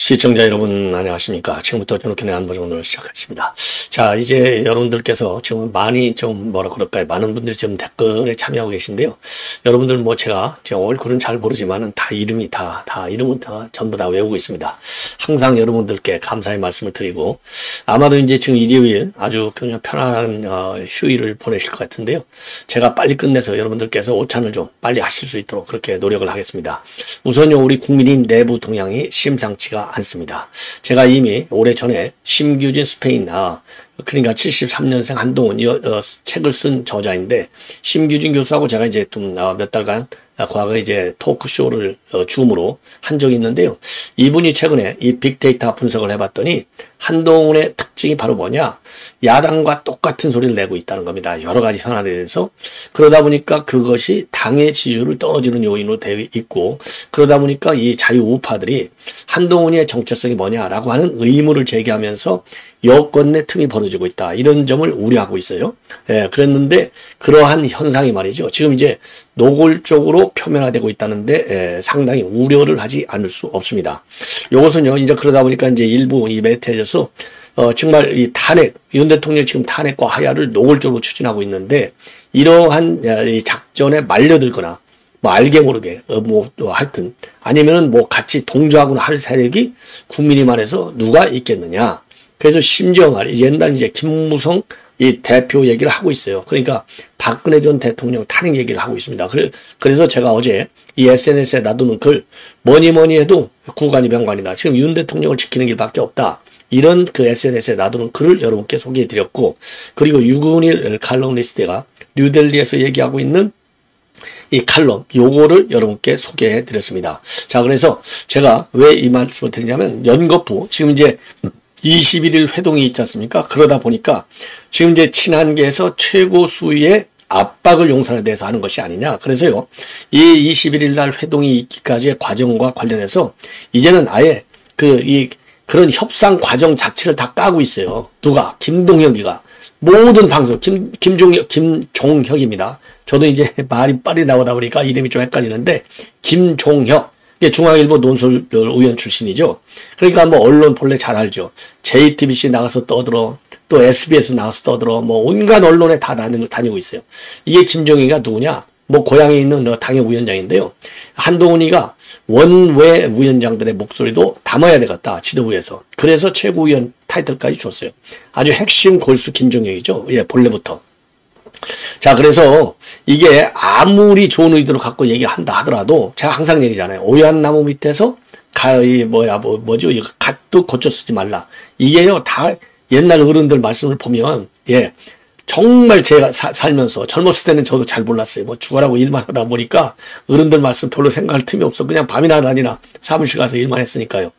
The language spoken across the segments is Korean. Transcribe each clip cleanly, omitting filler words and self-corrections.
시청자 여러분 안녕하십니까. 지금부터 전욱현의 안보정론을 시작하겠습니다. 자, 이제 여러분들께서 지금 많이 좀 뭐라 그럴까요? 많은 분들이 지금 댓글에 참여하고 계신데요. 여러분들 뭐 제가 얼굴은 잘 모르지만은 다 이름은 다 전부 다 외우고 있습니다. 항상 여러분들께 감사의 말씀을 드리고, 아마도 이제 지금 일요일 아주 그냥 편안한 휴일을 보내실 것 같은데요. 제가 빨리 끝내서 여러분들께서 오찬을 좀 빨리 하실 수 있도록 그렇게 노력을 하겠습니다. 우선요, 우리 국민의 내부 동향이 심상치가 않습니다. 제가 이미 오래전에 심규진 스페인 그러니까 73년생 한동훈 책을 쓴 저자인데, 심규진 교수하고 제가 이제 좀 몇 달간 과거에 이제 토크쇼를 줌으로 한 적이 있는데요. 이분이 최근에 이 빅데이터 분석을 해봤더니 한동훈의 특징이 바로 뭐냐? 야당과 똑같은 소리를 내고 있다는 겁니다. 여러 가지 현안에 대해서. 그러다 보니까 그것이 당의 지지율을 떨어지는 요인으로 되어 있고, 그러다 보니까 이 자유우파들이 한동훈의 정체성이 뭐냐라고 하는 의문을 제기하면서 여권 내 틈이 벌어지고 있다. 이런 점을 우려하고 있어요. 예, 그랬는데 그러한 현상이 말이죠. 지금 이제 노골적으로 표면화되고 있다는데 상당히 우려를 하지 않을 수 없습니다. 이것은요, 이제 그러다 보니까 이제 일부 이 매체에서 정말 이 윤 대통령 지금 탄핵과 하야를 노골적으로 추진하고 있는데, 이러한 이 작전에 말려들거나 뭐 알게 모르게 하여튼 아니면은 뭐 같이 동조하거나 할 세력이 국민의힘안에서 누가 있겠느냐. 그래서 심지어 옛날 이제 김무성 이 대표 얘기를 하고 있어요. 그러니까 박근혜 전 대통령 탄핵 얘기를 하고 있습니다. 그래서 제가 어제 이 SNS에 놔두는 글, 뭐니 해도 구간이 병관이다. 지금 윤 대통령을 지키는 길밖에 없다. 이런 그 SNS에 놔두는 글을 여러분께 소개해 드렸고, 그리고 유근일 칼럼니스트가 뉴델리에서 얘기하고 있는 이 칼럼, 요거를 여러분께 소개해 드렸습니다. 자, 그래서 제가 왜 이 말씀을 드리냐면, 연거푸, 지금 이제 21일 회동이 있지 않습니까? 그러다 보니까 지금 이제 친한계에서 최고 수위의 압박을 용산에 대해서 하는 것이 아니냐. 그래서요, 이 21일 날 회동이 있기까지의 과정과 관련해서 이제는 아예 그런 협상 과정 자체를 다 까고 있어요. 누가? 김동혁이가. 모든 방송, 김종혁입니다. 저도 이제 말이 빨리 나오다 보니까 이름이 좀 헷갈리는데, 김종혁. 중앙일보 논설위원 출신이죠. 그러니까 뭐 언론 본래 잘 알죠. JTBC 나가서 떠들어, 또 SBS 나가서 떠들어, 뭐 온갖 언론에 다 다니고 있어요. 이게 김종혁이가 누구냐? 뭐 고향에 있는 당협위원장인데요. 한동훈이가 원외 위원장들의 목소리도 담아야 되겠다, 지도부에서. 그래서 최고위원 타이틀까지 줬어요. 아주 핵심 골수 김종혁이죠. 예, 본래부터. 자, 그래서 이게 아무리 좋은 의도를 갖고 얘기한다 하더라도 제가 항상 얘기잖아요. 오얏 나무 밑에서 이거 갓도 고쳐 쓰지 말라. 이게요, 다 옛날 어른들 말씀을 보면, 예, 정말 제가 살면서 젊었을 때는 저도 잘 몰랐어요. 뭐 죽어라고 일만 하다 보니까 어른들 말씀 별로 생각할 틈이 없어. 그냥 밤이나 낮이나 사무실 가서 일만 했으니까요.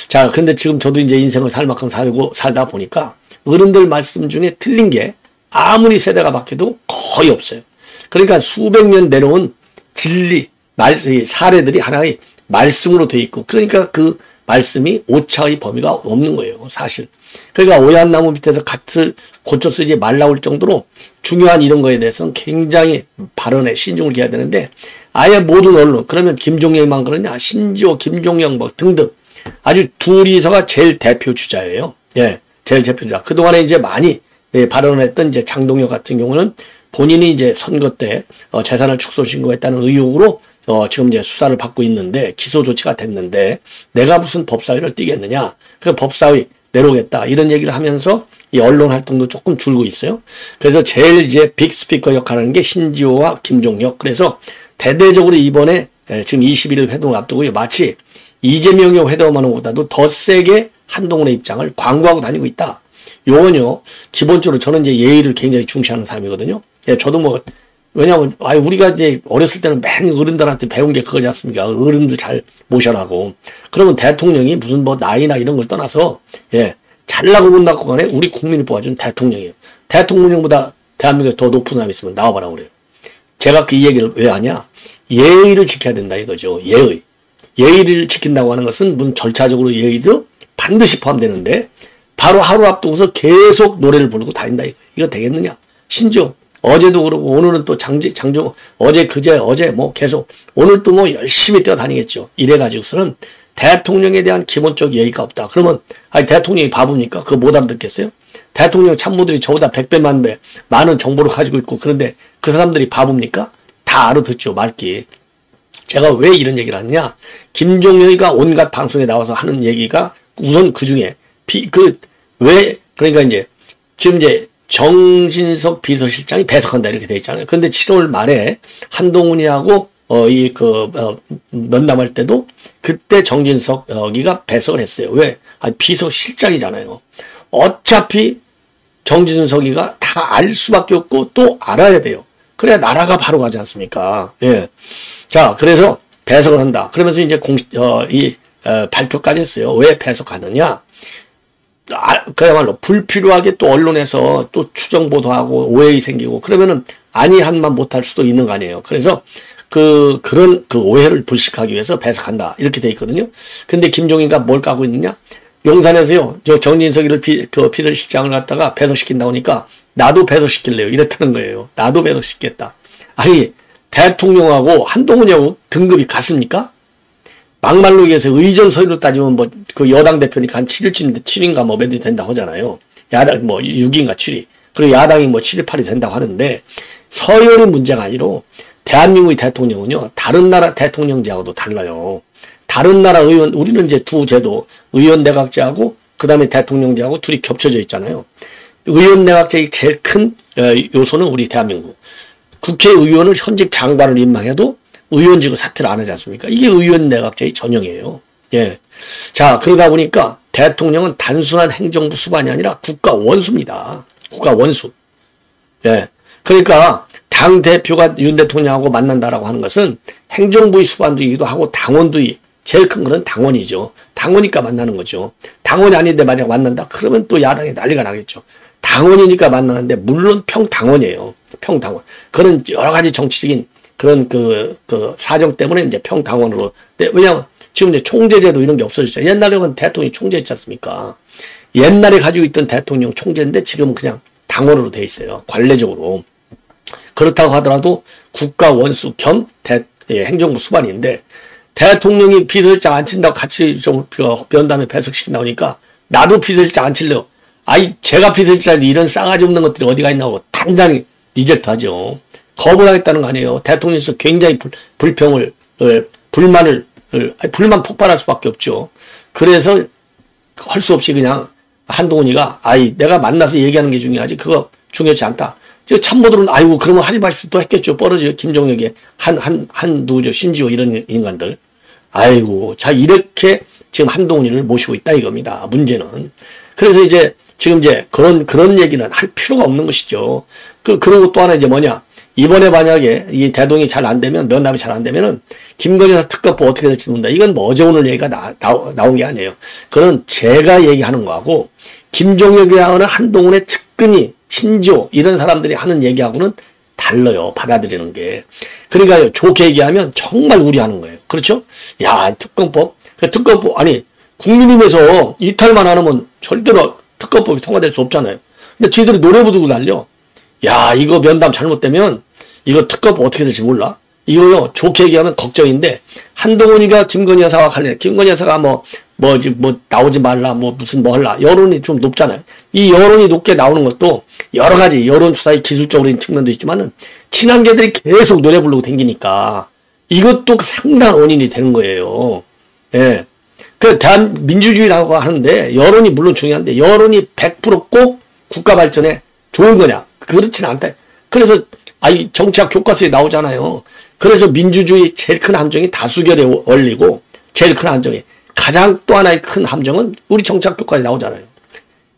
자, 근데 지금 저도 이제 인생을 살 만큼 살다 보니까 어른들 말씀 중에 틀린 게 아무리 세대가 바뀌어도 거의 없어요. 그러니까 수백 년 내려온 진리, 사례들이 하나의 말씀으로 돼 있고, 그러니까 그 말씀이 오차의 범위가 없는 거예요, 사실. 그러니까 오얏 나무 밑에서 갓을 고쳐 쓰지 말라고 할 정도로 중요한 이런 거에 대해서는 굉장히 발언에 신중을 기해야 되는데, 아예 모든 언론, 그러면 김종혁만 그러냐, 신지호, 김종혁 뭐 등등 아주 둘이서가 제일 대표 주자예요. 예, 제일 대표 주자. 그동안에 이제 많이 발언을 했던 이제 장동혁 같은 경우는 본인이 이제 선거 때 재산을 축소 신고했다는 의혹으로 지금 이제 수사를 받고 있는데, 기소 조치가 됐는데 내가 무슨 법사위를 띄겠느냐. 그래서 법사위 내려오겠다, 이런 얘기를 하면서 이 언론 활동도 조금 줄고 있어요. 그래서 제일 이제 빅스피커 역할을 하는 게 신지호와 김종혁. 그래서 대대적으로 이번에 지금 21일 회동을 앞두고 마치 이재명의 회동하는 것보다도 더 세게 한동훈의 입장을 광고하고 다니고 있다. 요건요, 기본적으로 저는 이제 예의를 굉장히 중시하는 사람이거든요. 예, 저도 왜냐면, 우리가 이제 어렸을 때는 맨 어른들한테 배운 게 그거지 않습니까? 어른들 잘 모셔라고. 그러면 대통령이 무슨 나이나 이런 걸 떠나서, 예, 잘나고 못나고 간에 우리 국민을 뽑아준 대통령이에요. 대통령보다 대한민국에 더 높은 사람이 있으면 나와봐라 그래요. 제가 그 얘기를 왜 하냐? 예의를 지켜야 된다 이거죠. 예의. 예의를 지킨다고 하는 것은 무슨 절차적으로 예의도 반드시 포함되는데, 바로 하루 앞두고서 계속 노래를 부르고 다닌다. 이거 되겠느냐? 심지어 어제도 그러고 오늘은 또 어제 그제 어제 뭐 계속 오늘 또 뭐 열심히 뛰어다니겠죠. 이래가지고서는 대통령에 대한 기본적 예의가 없다. 그러면 아니 대통령이 바보니까 그거 못 알아듣겠어요? 대통령 참모들이 저보다 100배 만배 많은 정보를 가지고 있고 그런데 그 사람들이 바보입니까? 다 알아듣죠. 말기. 제가 왜 이런 얘기를 하느냐. 김종혁이가 온갖 방송에 나와서 하는 얘기가 우선 그중에 그러니까 이제 지금 이제 정진석 비서실장이 배석한다 이렇게 돼 있잖아요. 근데 7월 말에 한동훈이하고 면담할 때도 그때 정진석이가 배석을 했어요. 왜? 아니, 비서실장이잖아요. 어차피 정진석이가 다 알 수밖에 없고 또 알아야 돼요. 그래야 나라가 바로 가지 않습니까? 예. 자, 그래서 배석을 한다. 그러면서 이제 발표까지 했어요. 왜 배석하느냐? 그야말로 불필요하게 또 언론에서 또 추정 보도하고 오해가 생기고 그러면은 아니한만 못할 수도 있는 거 아니에요. 그래서 그런 오해를 불식하기 위해서 배석한다. 이렇게 돼 있거든요. 근데 김종인가 뭘 까고 있느냐? 용산에서요, 저 정진석이를 비서실장을 갖다가 배석시킨다고 하니까 나도 배석시킬래요. 이랬다는 거예요. 나도 배석시키겠다. 아니, 대통령하고 한동훈이하고 등급이 같습니까? 막말로 얘기해서 의전 서류로 따지면 뭐 그 여당 대표니까 한 7일쯤인데 7인가 뭐 몇이 된다고 하잖아요. 야당 뭐 6인가 7위. 그리고 야당이 뭐 7일 8이 된다고 하는데 서열이 문제가 아니라 대한민국의 대통령은요. 다른 나라 대통령제하고도 달라요. 다른 나라 의원 우리는 이제 두 제도 의원 내각제하고 그다음에 대통령제하고 둘이 겹쳐져 있잖아요. 의원 내각제의 제일 큰 요소는 우리 대한민국. 국회의원을 현직 장관을 임명해도 의원직을 사퇴를 안 하지 않습니까? 이게 의원 내각제의 전형이에요. 예. 자, 그러다 보니까 대통령은 단순한 행정부 수반이 아니라 국가 원수입니다. 국가 원수. 예. 그러니까 당대표가 윤 대통령하고 만난다라고 하는 것은 행정부의 수반도이기도 하고 당원도이 제일 큰 거는 당원이죠. 당원이니까 만나는 거죠. 당원이 아닌데 만약 만난다? 그러면 또 야당이 난리가 나겠죠. 당원이니까 만나는데 물론 평당원이에요. 평당원. 그런 여러 가지 정치적인 그런 사정 때문에 이제 평당원으로. 왜냐하면 지금 이제 총재제도 이런 게 없어졌죠. 옛날에는 대통령이 총재였지 않습니까? 옛날에 가지고 있던 대통령 총재인데 지금은 그냥 당원으로 돼 있어요. 관례적으로. 그렇다고 하더라도 국가 원수 겸 행정부 수반인데 대통령이 비서실장 안 친다고 같이 좀 면담에 배석시킨다고 하니까 나도 비서실장 안 칠래요. 아이 제가 비서실장인데 이런 싸가지 없는 것들이 어디가 있나고 단장이 리젝트 하죠. 거부하겠다는 거 아니에요. 대통령에서 굉장히 불만 폭발할 수밖에 없죠. 그래서 할 수 없이 그냥 한동훈이가 내가 만나서 얘기하는 게 중요하지 그거 중요하지 않다. 저 참모들은 아이고 그러면 하지 마십시오 또 했겠죠. 뻘어져요. 김종혁이 누구죠. 신지호 이런 인간들. 아이고 자 이렇게 지금 한동훈이를 모시고 있다 이겁니다. 문제는. 그래서 이제 지금 이제 그런 얘기는 할 필요가 없는 것이죠. 그리고 또 하나 이제 뭐냐. 이번에 만약에 이 대동이 잘 안 되면, 면담이 잘 안 되면은, 김건희 여사 특검법 어떻게 될지 모른다. 이건 뭐 어제 오늘 얘기가 나온 게 아니에요. 그건 제가 얘기하는 거하고, 김종혁이라는 한동훈의 측근이, 신지호, 이런 사람들이 하는 얘기하고는 달라요. 받아들이는 게. 그러니까 좋게 얘기하면 정말 우려하는 거예요. 그렇죠? 야, 특검법. 아니, 국민의힘에서 이탈만 안 하면 절대로 특검법이 통과될 수 없잖아요. 근데 저희들이 노래 부르고 달려. 야, 이거 면담 잘못되면 이거 특검법 어떻게 될지 몰라. 이거요, 좋게 얘기하면 걱정인데, 한동훈이가 김건희 여사와 관련해. 김건희 여사가 뭐 나오지 말라, 무슨 뭐 할라. 여론이 좀 높잖아요. 이 여론이 높게 나오는 것도 여러 가지 여론조사의 기술적인 측면도 있지만은, 친한계들이 계속 노래 부르고 다니니까, 이것도 상당한 원인이 되는 거예요. 예. 민주주의라고 하는데, 여론이 물론 중요한데, 여론이 100% 꼭 국가 발전에 좋은 거냐? 그렇진 않다. 그래서 정치학 교과서에 나오잖아요. 그래서 민주주의 제일 큰 함정이 다수결의 원리고 제일 큰 함정이 가장 또 하나의 큰 함정은 우리 정치학 교과서에 나오잖아요.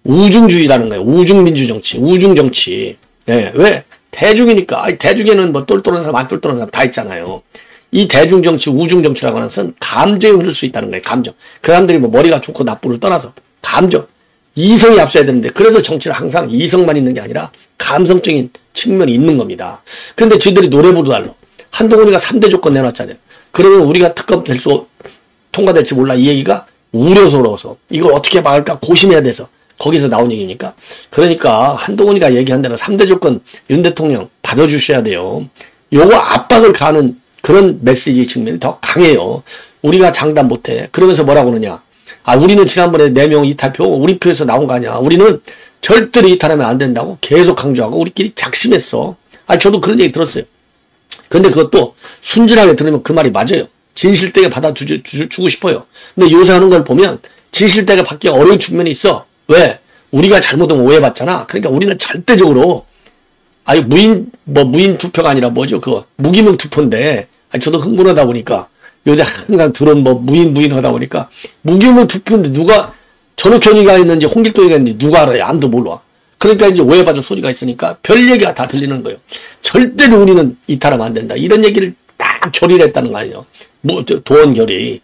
우중주의라는 거예요. 우중민주정치, 우중정치. 예, 왜? 대중이니까. 대중에는 뭐 똘똘한 사람, 안 똘똘한 사람 다 있잖아요. 이 대중정치, 우중정치라고 하는 것은 감정이 흐를 수 있다는 거예요. 감정. 그 사람들이 뭐 머리가 좋고 나쁘를 떠나서 감정. 이성이 앞서야 되는데 그래서 정치는 항상 이성만 있는 게 아니라 감성적인 측면이 있는 겁니다. 근데 저희들이 노래 부르달라. 한동훈이가 3대 조건 내놨잖아요. 그러면 우리가 특검 통과될지 몰라. 이 얘기가 우려스러워서 이걸 어떻게 막을까 고심해야 돼서 거기서 나온 얘기니까. 그러니까 한동훈이가 얘기한 대로 3대 조건 윤 대통령 받아주셔야 돼요. 요거 압박을 가하는 그런 메시지 측면이 더 강해요. 우리가 장담 못해. 그러면서 뭐라고 그러냐. 아, 우리는 지난번에 4명 이탈표, 우리 표에서 나온 거 아니야. 우리는 절대로 이탈하면 안 된다고 계속 강조하고 우리끼리 작심했어. 아, 저도 그런 얘기 들었어요. 근데 그것도 순진하게 들으면 그 말이 맞아요. 진실되게 받아주고 싶어요. 근데 요새 하는 걸 보면 진실되게 받기 어려운 측면이 있어. 왜? 우리가 잘못하면 오해받잖아. 그러니까 우리는 절대적으로, 아니, 무인 투표가 아니라 뭐죠? 그거, 무기명 투표인데, 아니, 저도 흥분하다 보니까, 요새 항상 들은 무인 하다 보니까, 무기명 투표인데 누가, 전욱현이가 있는지 홍길동이가 있는지 누가 알아요? 아무도 몰라. 그러니까 이제 오해받을 소리가 있으니까 별 얘기가 다 들리는 거예요. 절대로 우리는 이탈하면 안 된다. 이런 얘기를 딱 결의를 했다는 거 아니에요. 도원 결의.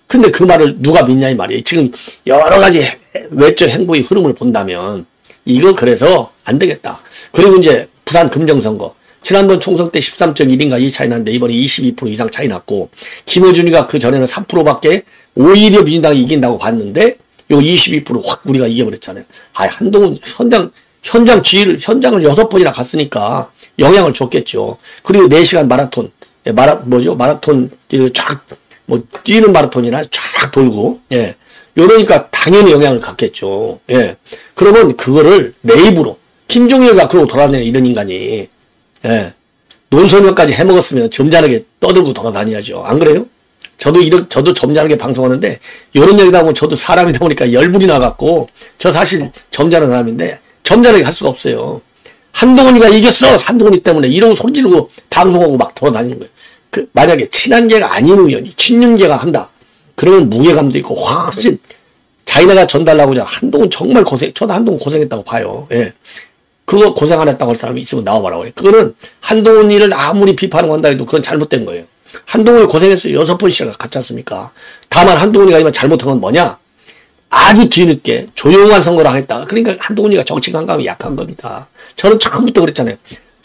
근데 그 말을 누가 믿냐 이 말이에요. 지금 여러 가지 외적 행보의 흐름을 본다면 이거 그래서 안 되겠다. 그리고 이제 부산 금정선거. 지난번 총선 때 13.1인가 이 차이 났는데 이번에 22% 이상 차이 났고 김어준이가 그 전에는 3%밖에 오히려 민주당이 이긴다고 봤는데 요 22% 확 우리가 이겨버렸잖아요. 아, 한동훈 현장 지휘를 현장을 6번이나 갔으니까 영향을 줬겠죠. 그리고 4시간 마라톤. 마라톤 쫙 뛰는 마라톤이나 쫙 돌고, 예. 이러니까 당연히 영향을 갖겠죠. 예. 그러면 그거를 내 입으로, 김종일가 그러고 돌아다니는 이런 인간이, 예. 논설명까지 해먹었으면 점잖게 떠들고 돌아다녀야죠. 안 그래요? 저도 점잖게 방송하는데, 이런 얘기다 보면 저도 사람이다 보니까 열불이 나갖고, 저 사실 점잖은 사람인데, 점잖게 할 수가 없어요. 한동훈이가 이겼어! 한동훈이 때문에 이러고 소리 지르고 방송하고 막 돌아다니는 거예요. 만약에 친한계가 아닌 의원이 친윤계가 한다. 그러면 무게감도 있고 훨씬 자기네가 전달하고 한동훈 정말 저도 한동훈 고생했다고 봐요. 예. 그거 고생 안 했다고 할 사람이 있으면 나와봐라고 그래. 그거는 한동훈 일을 아무리 비판을 한다 해도 그건 잘못된 거예요. 한동훈이 고생했어요. 6번씩 갔지 않습니까? 다만 한동훈이가 이만 잘못한 건 뭐냐? 아주 뒤늦게 조용한 선거를 하겠다. 그러니까 한동훈이가 정치 감각이 약한 겁니다. 저는 처음부터 그랬잖아요.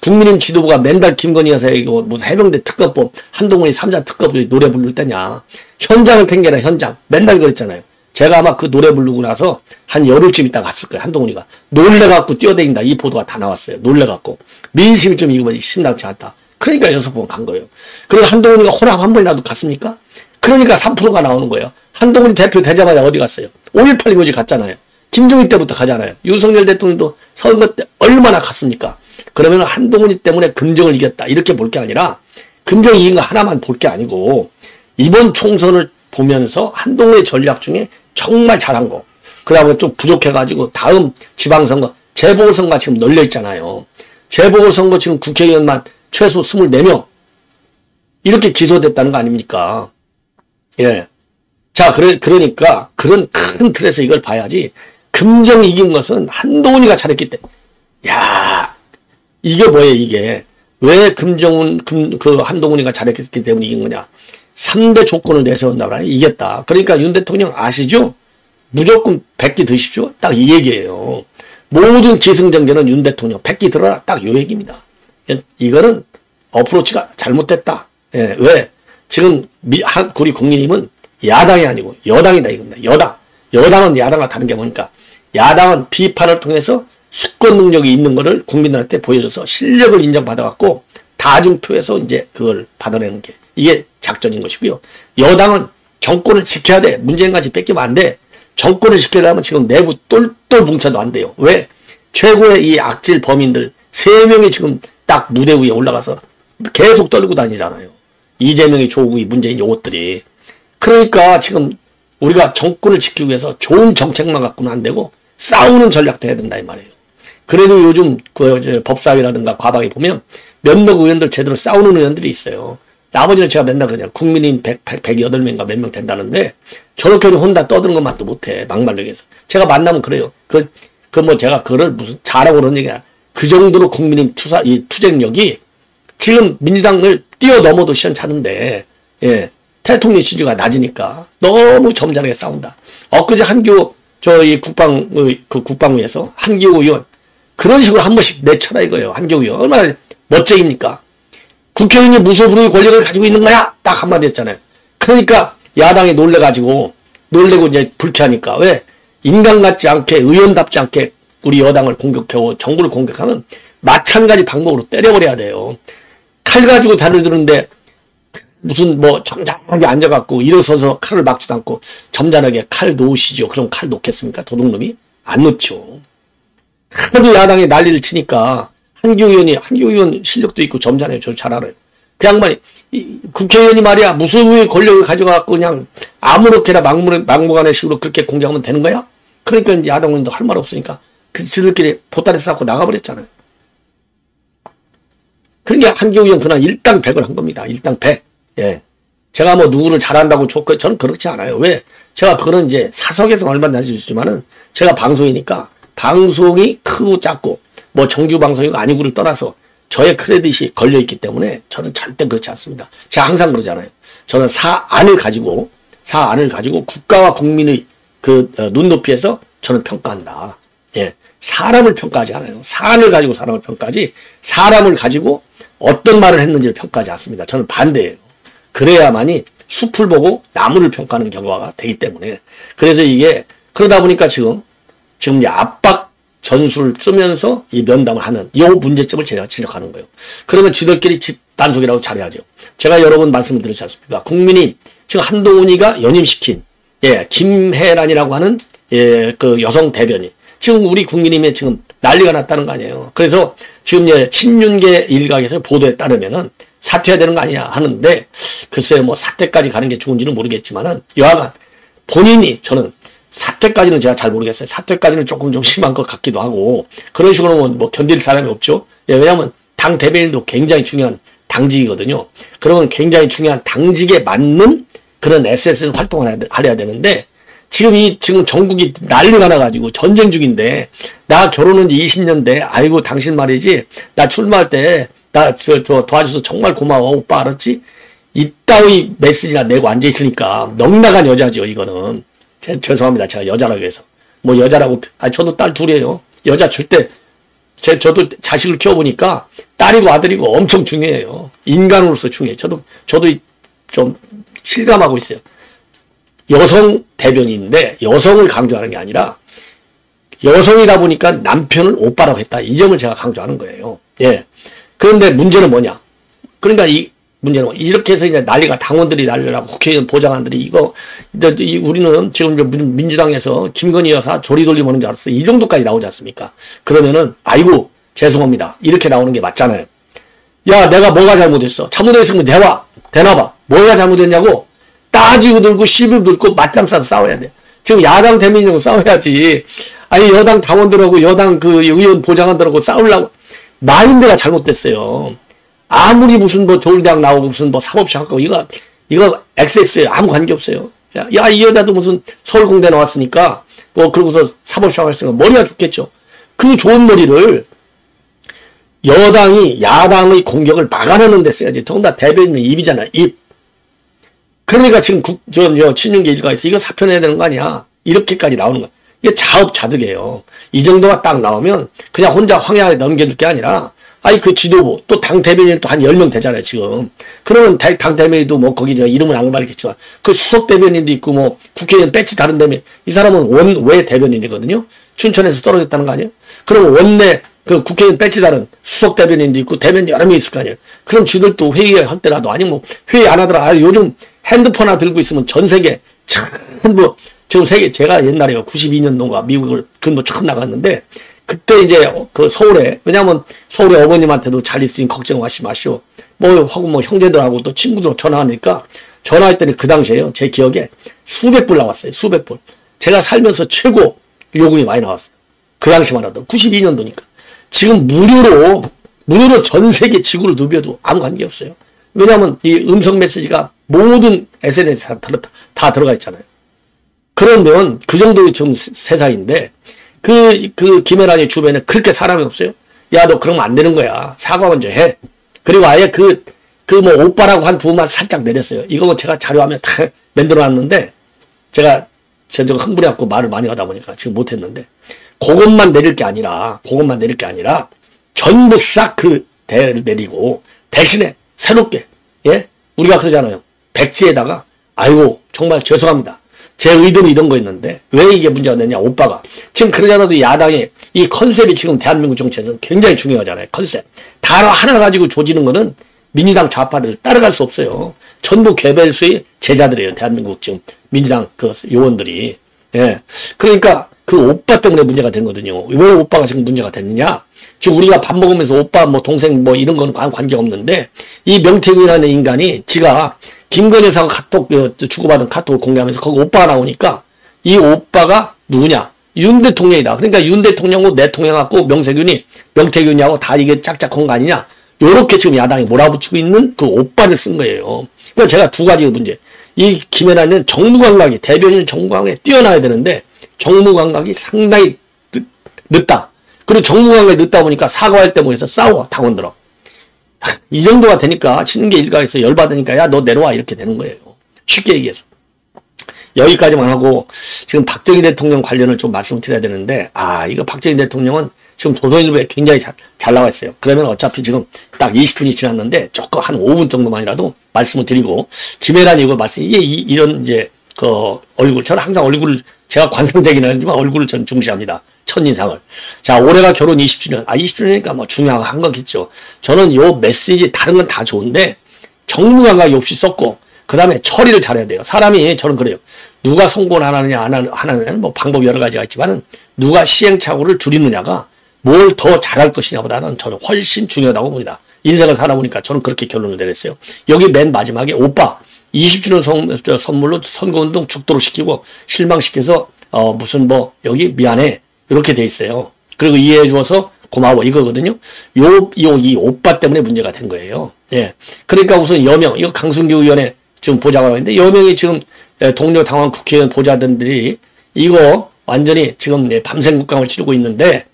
국민의힘 지도부가 맨날 김건희 여사 이거 무슨 해병대 특검법 한동훈이 3자 특검 노래 부를 때냐. 현장을 탱겨라 현장. 맨날 그랬잖아요. 제가 아마 그 노래 부르고 나서 한 열흘쯤 있다가 갔을 거예요. 한동훈이가. 놀래갖고 뛰어다닌다. 이 보도가 다 나왔어요. 놀래갖고. 민심이 좀 이거 심상치 않다. 그러니까 6번 간 거예요. 그리고 한동훈이가 호남 한 번이라도 갔습니까? 그러니까 3%가 나오는 거예요. 한동훈이 대표 되자마자 어디 갔어요? 5.18 이모지 갔잖아요. 김정일 때부터 가잖아요. 윤석열 대통령도 선거 때 얼마나 갔습니까? 그러면 한동훈이 때문에 금정을 이겼다. 이렇게 볼 게 아니라 금정이 이긴 거 하나만 볼 게 아니고 이번 총선을 보면서 한동훈의 전략 중에 정말 잘한 거. 그 다음에 좀 부족해가지고 다음 지방선거, 재보궐선거가 지금 널려있잖아요. 재보궐선거 지금 국회의원만 최소 24명. 이렇게 기소됐다는 거 아닙니까? 예. 자, 그러니까 그런 큰 틀에서 이걸 봐야지. 금정 이긴 것은 한동훈이가 잘했기 때문에. 야, 이게 뭐예요, 이게. 왜 한동훈이가 잘했기 때문에 이긴 거냐. 3대 조건을 내세운다고 하니 이겼다. 그러니까 윤 대통령 아시죠? 무조건 100기 드십시오. 딱 이 얘기예요. 모든 기승전결은 윤 대통령 100기 들어라. 딱 이 얘기입니다. 이거는 어프로치가 잘못됐다. 예, 왜? 지금 우리 국민의힘은 야당이 아니고 여당이다 이겁니다. 여당은 야당과 다른 게 뭐니까 야당은 비판을 통해서 수권 능력이 있는 거를 국민들한테 보여줘서 실력을 인정받아갖고 다중표에서 이제 그걸 받아내는 게 이게 작전인 것이고요. 여당은 정권을 지켜야 돼. 문재인같이 뺏기면 안 돼. 정권을 지키려면 지금 내부 똘똘 뭉쳐도 안 돼요. 왜? 최고의 이 악질 범인들 3명이 지금 딱 무대 위에 올라가서 계속 떨고 다니잖아요. 이재명이 조국이 문재인 요것들이. 그러니까 지금 우리가 정권을 지키기 위해서 좋은 정책만 갖고는 안 되고 싸우는 전략도 해야 된다 이 말이에요. 그래도 요즘 법사위라든가 과방에 보면 몇몇 의원들 제대로 싸우는 의원들이 있어요. 나머지는 제가 맨날 그냥 국민인 108명인가 몇 명 된다는데 저렇게 혼자 떠드는 것만도 못해. 막말력에서. 제가 만나면 그래요. 제가 그거를 무슨 잘하고 그런 얘기야. 그 정도로 국민인 투쟁력이 지금 민주당을 뛰어넘어도 시원찮은데, 예. 대통령 지지가 낮으니까 너무 점잖게 싸운다. 엊그제 한기호, 국방위에서 한기호 의원, 그런 식으로 한 번씩 내쳐라 이거예요. 한기호 의원. 얼마나 멋쟁입니까? 국회의원이 무소불위의 권력을 가지고 있는 거야? 딱 한마디 했잖아요. 그러니까 야당이 놀래고 이제 불쾌하니까. 왜? 인간 같지 않게, 의원답지 않게 우리 여당을 공격하고 정부를 공격하면 마찬가지 방법으로 때려버려야 돼요. 칼 가지고 다루는데 무슨 뭐 점잖하게 앉아갖고 일어서서 칼을 막지도 않고 점잖하게 칼 놓으시죠. 그럼 칼 놓겠습니까? 도둑놈이? 안 놓죠. 하도 야당이 난리를 치니까 한기호 의원 실력도 있고 점잖아요. 저 잘 알아요. 그 양반이 국회의원이 말이야 무소부의 권력을 가져가갖고 그냥 아무렇게나 막무가내 식으로 그렇게 공격하면 되는 거야? 그러니까 이제 야당 의원도 할 말 없으니까 그 지들끼리 보따리 싸고 나가버렸잖아요. 그러니까 한기호 의원 그날 일당백을 한 겁니다. 일당백. 예. 제가 뭐 누구를 잘한다고 좋고 저는 그렇지 않아요. 왜? 제가 그거는 이제 사석에서 얼마나 할 수 있지만은 제가 방송이니까 방송이 크고 작고 뭐 정규 방송이고 아니고를 떠나서 저의 크레딧이 걸려있기 때문에 저는 절대 그렇지 않습니다. 제가 항상 그러잖아요. 저는 사안을 가지고 국가와 국민의 그 눈높이에서 저는 평가한다. 예. 사람을 평가하지 않아요. 사안을 가지고 사람을 평가하지 사람을 가지고 어떤 말을 했는지를 평가하지 않습니다. 저는 반대예요. 그래야만이 숲을 보고 나무를 평가하는 결과가 되기 때문에 그래서 이게 그러다 보니까 지금 이제 압박 전술을 쓰면서 이 면담을 하는 이 문제점을 제가 지적하는 거예요. 그러면 쥐들끼리 집단속이라고 잘해야죠. 제가 여러 번 말씀을 드렸지 않습니까? 국민이 지금 한동훈이가 연임시킨 김혜란이라고 하는 그 여성 대변인 지금 우리 국민이면 지금 난리가 났다는 거 아니에요. 그래서 지금 친윤계 일각에서 보도에 따르면은 사퇴해야 되는 거 아니냐 하는데 글쎄요 뭐 사퇴까지 가는 게 좋은지는 모르겠지만은 여하간 본인이 저는 사퇴까지는 제가 잘 모르겠어요. 사퇴까지는 조금 좀 심한 것 같기도 하고 그런 식으로 뭐 견딜 사람이 없죠. 왜냐하면 당 대변인도 굉장히 중요한 당직이거든요. 그러면 굉장히 중요한 당직에 맞는 그런 SSN 활동을 해야 되는데 지금 전국이 난리가 나가지고 전쟁 중인데 나 결혼한 지 20년 돼. 아이고 당신 말이지 나 출마할 때 나 저 도와줘서 정말 고마워 오빠 알았지? 이따위 메시지나 내고 앉아있으니까 넉나간 여자죠 이거는. 죄송합니다. 제가 여자라고 해서. 뭐 여자라고, 저도 딸 둘이에요. 여자 절대, 저도 자식을 키워보니까 딸이고 아들이고 엄청 중요해요. 인간으로서 중요해요. 저도 좀 실감하고 있어요. 여성 대변인인데 여성을 강조하는 게 아니라 여성이다 보니까 남편을 오빠라고 했다. 이 점을 제가 강조하는 거예요. 예. 그런데 문제는 뭐냐. 그러니까 문제는 이렇게 해서 이제 난리가 당원들이 난리라고 국회의원 보좌관들이 우리는 지금 민주당에서 김건희 여사 조리돌림 오는 줄 알았어. 이 정도까지 나오지 않습니까? 그러면은 아이고 죄송합니다. 이렇게 나오는 게 맞잖아요. 야 내가 뭐가 잘못했어. 잘못했으면 대놔봐. 뭐가 잘못했냐고 따지고 들고 시비 들고 맞짱 싸서 싸워야 돼. 지금 야당 대민이라고 싸워야지. 아니 여당 당원들하고 여당 그 의원 보좌관들하고 싸우려고 마인드가 잘못됐어요. 아무리 무슨 뭐 좋은 대학 나오고 무슨 뭐 사법시험 하고 이거 XX에 아무 관계 없어요. 야, 이 여자도 무슨 서울공대 나왔으니까 뭐 그러고서 사법시험 했으니까 머리가 좋겠죠. 그 좋은 머리를 여당이 야당의 공격을 막아내는 데 써야지. 더군다나 대변인의 입이잖아. 입. 그러니까 지금 친윤계 일가에서 이거 사표내야 되는 거 아니야. 이렇게까지 나오는 거야. 이게 자업자득이에요. 이 정도가 딱 나오면 그냥 혼자 황야에 넘겨줄 게 아니라 그 지도부, 또 당 대변인 또 한 10명 되잖아요, 지금. 그러면 당 대변인도 뭐 거기 제가 이름은 안 말했겠지만 그 수석 대변인도 있고 뭐 국회의원 배치 다른 대변인. 이 사람은 원외 대변인이거든요. 춘천에서 떨어졌다는 거 아니에요? 그러면 원내 그 국회의원 배치 다른 수석 대변인도 있고 대변인 여러 명 있을 거 아니에요? 그럼 지들도 회의할 때라도 아니면 뭐 회의 안 하더라. 요즘 핸드폰 하나 들고 있으면 전 세계 전부 지금 세계 제가 옛날에 92년도인가 미국을 근무 처음 나갔는데 그때 이제 그 서울에 왜냐면 서울에 어머님한테도 잘 있으니 걱정하지 마시오. 뭐 하고 뭐 형제들하고 또 친구들 전화하니까 전화할 때는 그 당시에요. 제 기억에 수백 불 나왔어요. 수백 불. 제가 살면서 최고 요금이 많이 나왔어요. 그 당시만 하더라도 92년도니까. 지금 무료로 전 세계 지구를 누벼도 아무 관계 없어요. 왜냐하면 이 음성 메시지가 모든 SNS에 다 들어가 있잖아요. 그런데 그 정도의 지금 세상인데 그 김혜란이 주변에 그렇게 사람이 없어요. 야, 너 그러면 안 되는 거야. 사과 먼저 해. 그리고 아예 뭐 오빠라고 한 부분만 살짝 내렸어요. 이거 제가 자료화면 다 만들어 놨는데 제가 흥분해갖고 말을 많이 하다 보니까 지금 못했는데 그것만 내릴 게 아니라 전부 싹 그 대를 내리고 대신에 새롭게 우리가 그러잖아요. 백지에다가 아이고 정말 죄송합니다. 제 의도는 이런 거였는데 왜 이게 문제가 됐냐. 오빠가 지금 그러잖아도 야당의 이 컨셉이 지금 대한민국 정치에서 굉장히 중요하잖아요. 컨셉 단어 하나 가지고 조지는 거는 민주당 좌파들 따라갈 수 없어요. 전부 괴벨수의 제자들이에요. 대한민국 지금 민주당 그 요원들이. 예. 그러니까 그 오빠 때문에 문제가 된 거거든요. 왜 오빠가 지금 문제가 됐느냐? 지금 우리가 밥 먹으면서 오빠 뭐 동생 뭐 이런 거는 관계 없는데 이 명태균이라는 인간이 지가 김건희 여사가 카톡 주고받은 카톡을 공개하면서 거기 오빠가 나오니까 이 오빠가 누구냐? 윤 대통령이다. 그러니까 윤 대통령하고 대통령하고 명태균이하고 다 이게 짝짝한 거 아니냐? 요렇게 지금 야당이 몰아붙이고 있는 그 오빠를 쓴 거예요. 그러니까 제가 두 가지 문제. 이 김혜란은 정무감각이, 대변인 정무감각이 뛰어나야 되는데 정무감각이 상당히 늦다. 그리고 정무감각이 늦다 보니까 사과할 때 모여서 싸워, 당원들하고. 이 정도가 되니까 치는 게 일각에서 열받으니까 야, 너 내려와. 이렇게 되는 거예요. 쉽게 얘기해서. 여기까지만 하고 지금 박정희 대통령 관련을 좀 말씀을 드려야 되는데 이거 박정희 대통령은 지금 조선일보에 굉장히 잘 나와 있어요. 그러면 어차피 지금 딱 20분이 지났는데 조금 한 5분 정도만이라도 말씀을 드리고 김혜란이 이거 이게 이런 이제 그 얼굴 저는 항상 얼굴을 제가 관상적이긴 하지만 얼굴을 저는 중시합니다. 첫인상을. 자, 올해가 결혼 20주년. 20주년이니까 뭐 중요한 거겠죠. 저는 요 메시지 다른 건 다 좋은데 정무감각이 없이 썼고 그 다음에 처리를 잘해야 돼요. 사람이 저는 그래요. 누가 송고를 하느냐 안 하느냐는 뭐 방법이 여러 가지가 있지만은 누가 시행착오를 줄이느냐가 뭘 더 잘할 것이냐보다는 저는 훨씬 중요하다고 봅니다. 인생을 살아보니까 저는 그렇게 결론을 내렸어요. 여기 맨 마지막에 오빠 20주년 선물로 선거운동 죽도록 시키고 실망시켜서 무슨 뭐 여기 미안해 이렇게 돼 있어요. 그리고 이해해 주어서 고마워 이거거든요. 이 오빠 때문에 문제가 된 거예요. 예. 그러니까 우선 여명 이거 강승규 의원의 지금 보좌관이 있는데 여명이 지금 동료 당원 국회의원 보좌관들이 이거 완전히 지금 밤샘 국감을 치르고 있는데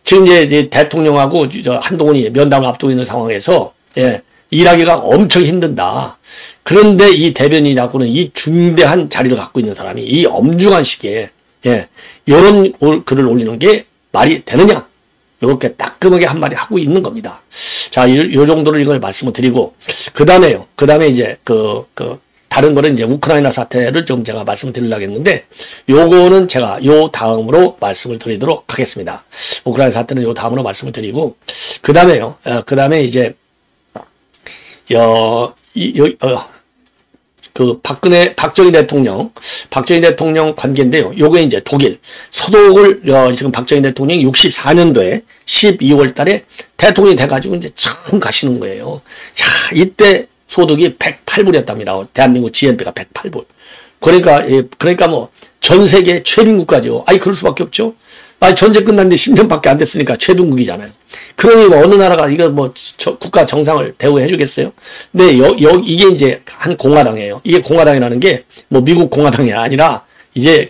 지금 이제 대통령하고 한동훈이 면담을 앞두고 있는 상황에서 일하기가 엄청 힘든다. 그런데 이 대변인이라고는 이 중대한 자리를 갖고 있는 사람이 이 엄중한 시기에 이런 글을 올리는 게 말이 되느냐? 이렇게 따끔하게 한마디 하고 있는 겁니다. 자, 요 정도를 이걸 말씀을 드리고, 그 다음에 이제, 다른 거는 이제 우크라이나 사태를 좀 제가 말씀을 드리려고 했는데, 요거는 제가 요 다음으로 말씀을 드리도록 하겠습니다. 우크라이나 사태는 요 다음으로 말씀을 드리고, 그 다음에 이제, 박정희 대통령 관계인데요. 요게 이제 독일, 소독을, 지금 박정희 대통령이 64년도에 12월 달에 대통령이 돼가지고 이제 처음 가시는 거예요. 자, 이때 소득이 108불이었답니다. 대한민국 GNP가 108불. 그러니까 뭐, 전 세계 최빈국가죠. 그럴 수밖에 없죠. 전쟁 끝났는데 10년밖에 안 됐으니까 최빈국이잖아요. 그러니 뭐 어느 나라가 이거 뭐 국가 정상을 대우해 주겠어요? 근데 이게 이제 한 공화당이에요. 이게 공화당이라는 게 뭐 미국 공화당이 아니라 이제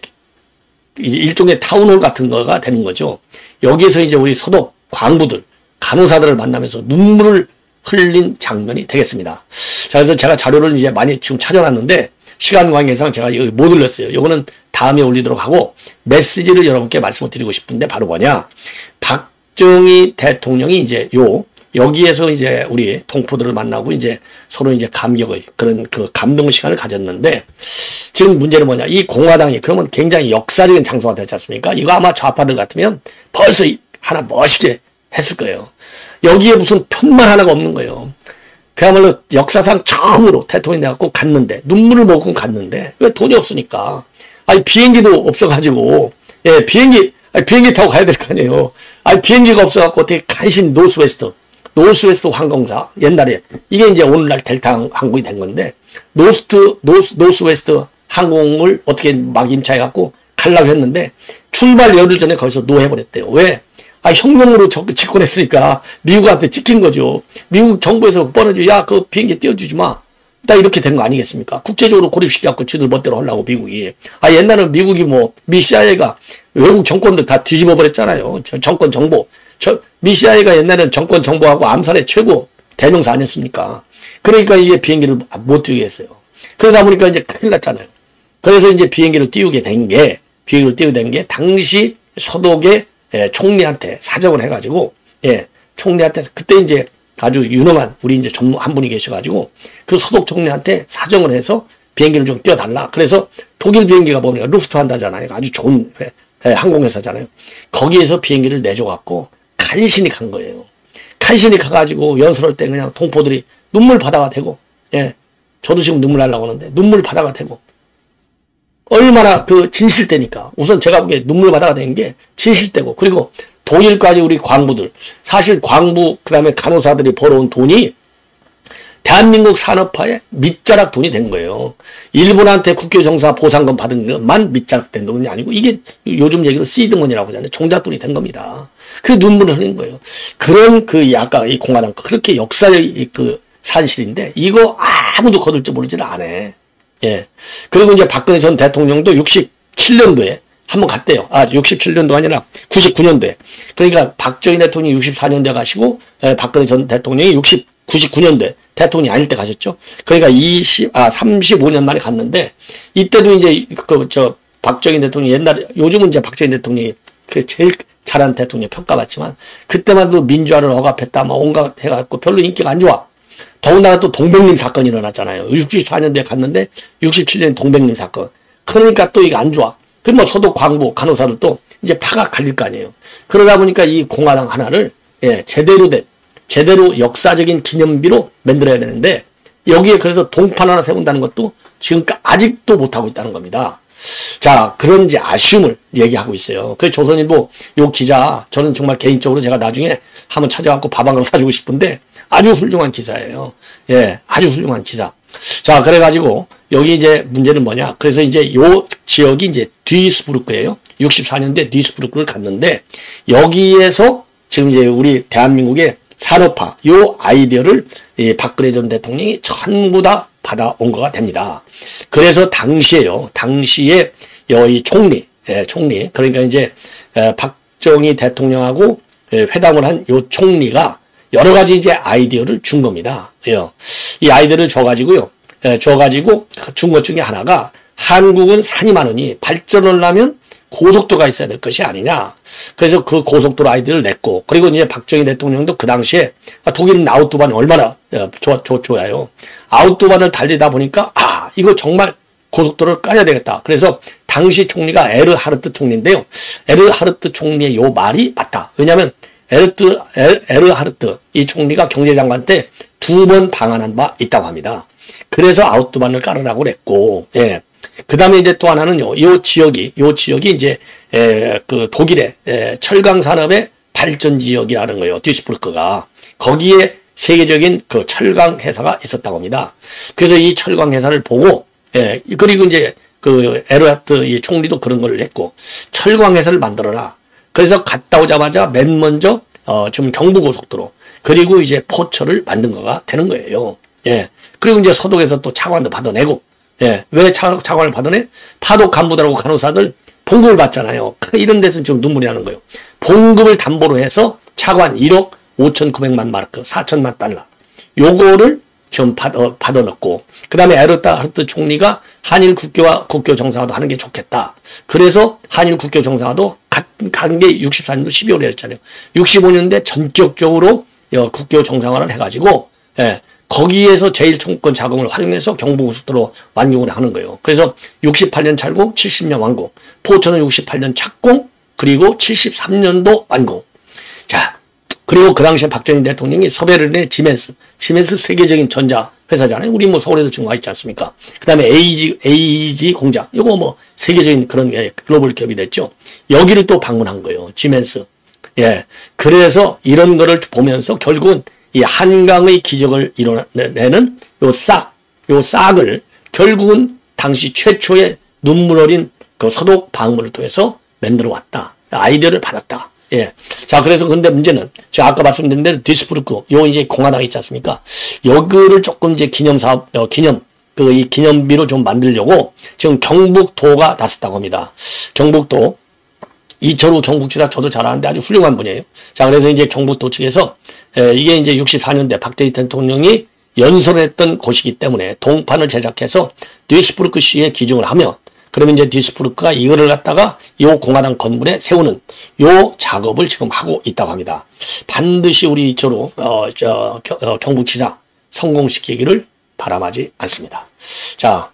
일종의 타운홀 같은 거가 되는 거죠. 여기에서 이제 우리 소독 광부들, 간호사들을 만나면서 눈물을 흘린 장면이 되겠습니다. 자, 그래서 제가 자료를 이제 많이 지금 찾아놨는데 시간 관계상 제가 여기 못 올렸어요. 요거는 다음에 올리도록 하고 메시지를 여러분께 말씀을 드리고 싶은데 바로 뭐냐? 박정희 대통령이 이제 여기에서 이제 우리 동포들을 만나고 이제 서로 이제 감격의 그런 그 감동 시간을 가졌는데 지금 문제는 뭐냐? 이 공화당이 그러면 굉장히 역사적인 장소가 되지 않습니까? 이거 아마 좌파들 같으면 벌써 하나 멋있게 했을 거예요. 여기에 무슨 편만 하나가 없는 거예요. 그야말로 역사상 처음으로 대통령이 돼갖고 갔는데 눈물을 머금고 갔는데 왜 돈이 없으니까 비행기도 없어가지고 비행기 타고 가야 될 거 아니에요. 비행기가 없어갖고 어떻게 간신히 노스웨스트 항공사 옛날에 이게 이제 오늘날 델타 항공이 된 건데 노스웨스트 항공을 어떻게 막 임차해갖고 가려고 했는데 출발 열흘 전에 거기서 노해버렸대요. 왜? 혁명으로 집권했으니까 미국한테 찍힌 거죠. 미국 정부에서 뻔하지. 야, 그 비행기 띄워주지 마. 딱 이렇게 된 거 아니겠습니까? 국제적으로 고립시켜갖고 지들 멋대로 하려고 미국이. 옛날에는 미국이 미 CIA가 외국 정권들 다 뒤집어 버렸잖아요. 정권 정보. 미 CIA가 옛날에는 정권 정보하고 암살의 최고 대명사 아니었습니까? 그러니까 이게 비행기를 못 띄우게 했어요. 그러다 보니까 이제 큰일 났잖아요. 그래서 이제 비행기를 띄우게 된 게 당시 서독의 총리한테 사정을 해가지고, 총리한테, 그때 이제 아주 유능한 우리 이제 전무 한 분이 계셔가지고, 그 소독 총리한테 사정을 해서 비행기를 좀 띄워달라. 그래서 독일 비행기가 뭡니까? 루프트한다잖아요. 아주 좋은 항공회사잖아요. 거기에서 비행기를 내줘갖고, 간신히 간 거예요. 간신히 가가지고 연설할 때 그냥 동포들이 눈물 바다가 되고, 예. 저도 지금 눈물 나려고 하는데, 눈물 바다가 되고, 얼마나 그 진실되니까. 우선 제가 보기에 눈물 바다가 된 게 진실되고, 그리고 독일까지 우리 광부들, 사실 광부, 그 다음에 간호사들이 벌어온 돈이 대한민국 산업화에 밑자락 돈이 된 거예요. 일본한테 국교정사 보상금 받은 것만 밑자락 된 돈이 아니고 이게 요즘 얘기로 시드머니라고 하잖아요. 종잣돈이 된 겁니다. 그 눈물을 흘린 거예요. 그런 아까 이 공화당 그렇게 역사의 그 산실인데 이거 아무도 거둘 줄 모르지는 않아. 예. 그리고 이제 박근혜 전 대통령도 67년도에 한번 갔대요. 67년도 아니라 99년도에. 그러니까 박정희 대통령이 64년도에 가시고 박근혜 전 대통령이 99년도에 대통령이 아닐 때 가셨죠. 그러니까 35년 만에 갔는데 이때도 이제 박정희 대통령 옛날에 요즘은 이제 박정희 대통령이 그 제일 잘한 대통령 평가받지만 그때만 그 민주화를 억압했다 뭐 온갖 해갖고 별로 인기가 안 좋아. 더군다나 또 동백림 사건이 일어났잖아요. 64년도에 갔는데 67년 동백림 사건. 그러니까 또 이게 안 좋아. 그럼 뭐 소독 광부 간호사를 또 이제 파가 갈릴 거 아니에요. 그러다 보니까 이 공화당 하나를 제대로 역사적인 기념비로 만들어야 되는데 여기에 그래서 동판 하나 세운다는 것도 지금까지 아직도 못하고 있다는 겁니다. 자, 그런 이제 아쉬움을 얘기하고 있어요. 그래서 조선일보 요 기자 저는 정말 개인적으로 제가 나중에 한번 찾아갖고 밥 한 그릇 사주고 싶은데 아주 훌륭한 기사예요. 예, 아주 훌륭한 기사. 자, 그래가지고 여기 이제 문제는 뭐냐. 그래서 이제 요 지역이 이제 뒤스부르크예요. 64년대 뒤스부르크를 갔는데 여기에서 지금 이제 우리 대한민국의 산업화 요 아이디어를 이 박근혜 전 대통령이 전부 다 받아온 거가 됩니다. 그래서 당시에 이 총리 그러니까 이제 박정희 대통령하고 회담을 한 요 총리가 여러 가지 이제 아이디어를 준 겁니다. 이 아이디어를 줘가지고 준 것 중에 하나가 한국은 산이 많으니 발전을 하려면 고속도로가 있어야 될 것이 아니냐. 그래서 그 고속도로 아이디어를 냈고, 그리고 이제 박정희 대통령도 그 당시에 독일은 아웃도반이 얼마나 좋아요. 아웃도반을 달리다 보니까 이거 정말 고속도로를 까야 되겠다. 그래서 당시 총리가 에르하르트 총리인데요. 에르하르트 총리의 요 말이 맞다. 왜냐하면 에르하르트 이 총리가 경제장관 때 2번 방한한 바 있다고 합니다. 그래서 아웃도반을 깔으라고 그랬고, 예. 그 다음에 이제 또 하나는요, 요 지역이 이제, 그 독일의, 철강 산업의 발전 지역이라는 거예요. 뒤스부르크가. 거기에 세계적인 그 철강 회사가 있었다고 합니다. 그래서 이 철강 회사를 보고, 그리고 이제 그 에르하르트 이 총리도 그런 걸 했고, 철강 회사를 만들어라. 그래서 갔다 오자마자 맨 먼저, 지금 경부고속도로, 그리고 이제 포철을 만든 거가 되는 거예요. 예. 그리고 이제 서독에서 또 차관도 받아내고, 예. 왜 차관을 받아내? 파독 간부들하고 간호사들 봉급을 받잖아요. 이런 데서 지금 눈물이 나는 거예요. 봉급을 담보로 해서 차관 1억 5,900만 마르크, 4천만 달러. 요거를 좀 받아 넣고, 그 다음에 에르하르트 총리가 한일 국교와 국교 정상화도 하는 게 좋겠다. 그래서 한일 국교 정상화도 간 게 64년도 12월에 했잖아요. 65년대 전격적으로 국교 정상화를 해가지고, 예. 거기에서 제1청구권 자금을 활용해서 경부고속도로 완공을 하는 거예요. 그래서 68년 착공, 70년 완공. 포천은 68년 착공, 그리고 73년도 완공. 자, 그리고 그 당시에 박정희 대통령이 서베르린의 지멘스 세계적인 전자 회사잖아요. 우리 뭐 서울에도 지금 와 있지 않습니까? 그 다음에 AEG 공장. 이거 뭐 세계적인 그런 글로벌 기업이 됐죠. 여기를 또 방문한 거예요. 지멘스. 예. 그래서 이런 거를 보면서 결국은 이 한강의 기적을 이뤄내는 요 싹을 결국은 당시 최초의 눈물 어린 그 서독 방문을 통해서 만들어 왔다. 아이디어를 받았다. 예. 자, 그래서 근데 문제는 제가 아까 말씀드린 대로 뒤스부르크, 요 이제 공화당이 있지 않습니까? 여기를 조금 이제 이 기념비로 좀 만들려고 지금 경북도가 나섰다고 합니다. 경북도. 이철우 경북지사 저도 잘 아는데 아주 훌륭한 분이에요. 자, 그래서 이제 경북도 측에서 이게 이제 64년대 박정희 대통령이 연설했던 곳이기 때문에 동판을 제작해서 뒤스부르크 시에 기증을 하면 그러면 이제 뒤스부르크가 이거를 갖다가 이 공화당 건물에 세우는 요 작업을 지금 하고 있다고 합니다. 반드시 우리 이철우 경북지사 성공시키기를 바람하지 않습니다. 자,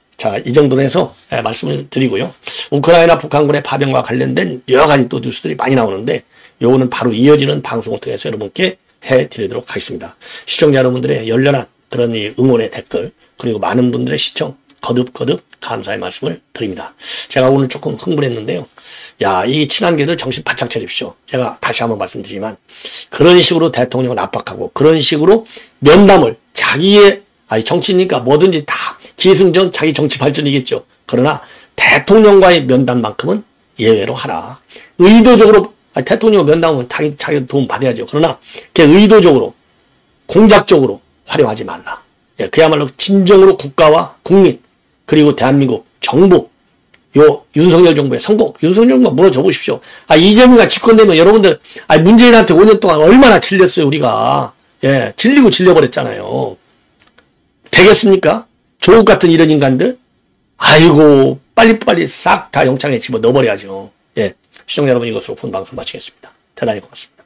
이 정도로 해서 말씀을 드리고요. 우크라이나 북한군의 파병과 관련된 여러 가지 또 뉴스들이 많이 나오는데 요거는 바로 이어지는 방송을 통해서 여러분께 해드리도록 하겠습니다. 시청자 여러분들의 열렬한 그런 이 응원의 댓글, 그리고 많은 분들의 시청 거듭거듭 감사의 말씀을 드립니다. 제가 오늘 조금 흥분했는데요. 야, 이 친한계들 정신 바짝 차립시오. 제가 다시 한번 말씀드리지만 그런 식으로 대통령을 압박하고 그런 식으로 면담을 자기의 정치니까 뭐든지 다 기승전 자기 정치 발전이겠죠. 그러나 대통령과의 면담만큼은 예외로 하라. 의도적으로 대통령 면담은 자기 도움 받아야죠. 그러나 의도적으로 공작적으로 활용하지 말라. 예, 그야말로 진정으로 국가와 국민 그리고 대한민국 정부 요 윤석열 정부의 성공, 윤석열 정부가 물어줘 보십시오. 이재명이 집권되면 여러분들 문재인한테 5년 동안 얼마나 질렸어요 우리가. 예, 질리고 질려버렸잖아요. 되겠습니까? 조국 같은 이런 인간들? 아이고 빨리빨리 싹 다 영창에 집어 넣어버려야죠. 예, 시청자 여러분, 이것으로 본 방송 마치겠습니다. 대단히 고맙습니다.